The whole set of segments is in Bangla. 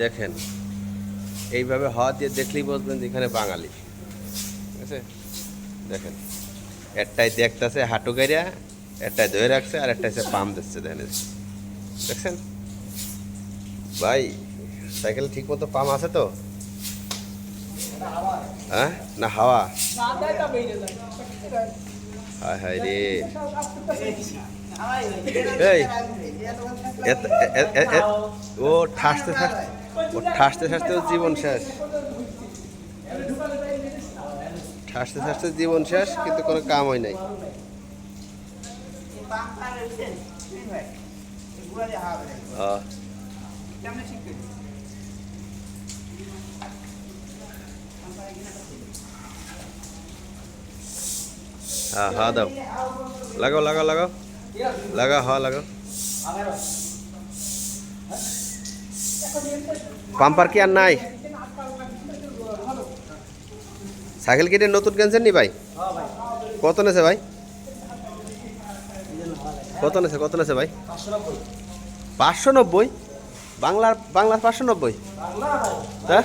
দেখেন এইভাবে হাত দিয়ে দেখলেই বুঝবেন যে এখানে বাঙালি, ঠিক আছে? দেখেন একটাই দেখতেছে হাঁটু গাড়িয়া, একটাই ধরে রাখছে, আর একটা হচ্ছে পাম দিচ্ছে। দেখেন দেখছেন ভাই, সাইকেল ঠিক মতো পাম আছে তো? হ্যাঁ না হাওয়া? হায় হায় রে, এই ও ঠাসতে ঠাসতে, ও ঠাসতে ঠাসতে জীবন শেষ, ঠাসতে ঠাসতে জীবন শেষ, কিন্তু কোনো কাম হয় নাই। হ্যাঁ হ্যাঁ দাও, লাগাও লাগাও লাগাও লাগাও, হ্যাঁ লাগাও। পাম্পার কি আর নাই? সাইকেল কিনে নতুন কিনছেন নি ভাই? কত নেছে ভাই? কত নেছে ভাই? 590? বাংলার 590? হ্যাঁ,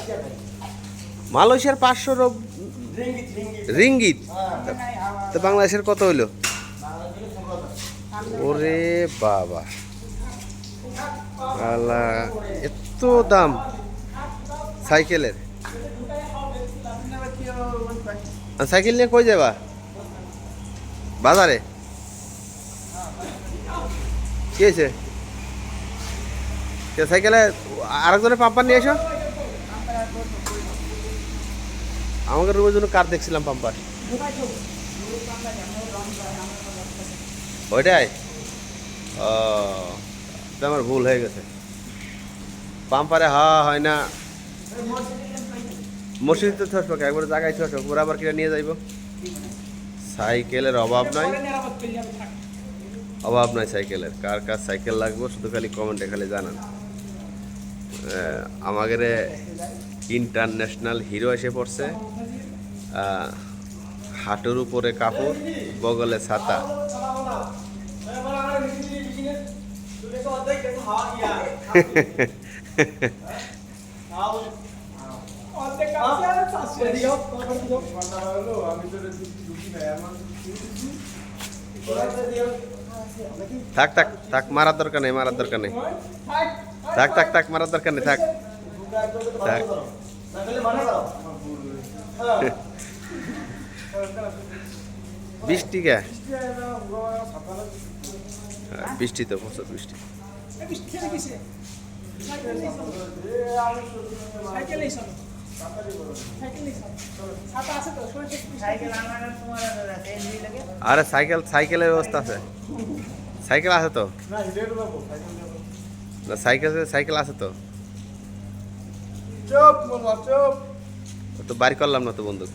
মালয়েশিয়ার 500 রিঙ্গিত? তো বাংলাদেশের কত হইলো? ওরে বাবা, আল্লাহ, এত দাম সাইকেলের! সাইকেল নিয়ে কই যাবা? বাজারে? কি হয়েছে? সাইকেলে আরেকজনের পাম্পার নিয়ে এসো। আমাকে রুমের জন্য কার দেখছিলাম পাম্পার, ওইটাই। ও, আমার ভুল হয়ে গেছে। পাম্পারে হওয়া হয় না, মসজিদে থাকবো, একবারে জায়গায় থাকবো, ওরা আবার কিনে নিয়ে যাইব। সাইকেলের অভাব নাই, অভাব নাই সাইকেলের। কার কার সাইকেল লাগবে শুধু খালি কমেন্টে খালি জানান। আমাদের ইন্টারন্যাশনাল হিরো এসে পড়ছে, হাঁটুর উপরে কাপড়, বগলে ছাতা। থাক থাক থাক, মারার দরকার নেই, মারার দরকার নেই, থাক থাক থাক, মারার দরকার নেই, থাক থাক। বৃষ্টি কে? বৃষ্টি তো প্রচুর বৃষ্টি। আরে সাইকেল, সাইকেলের ব্যবস্থা আছে, সাইকেল আছে তো, না সাইকেল, সাইকেল আছে তো, তো বাড়ি করলাম না তো বন্ধু।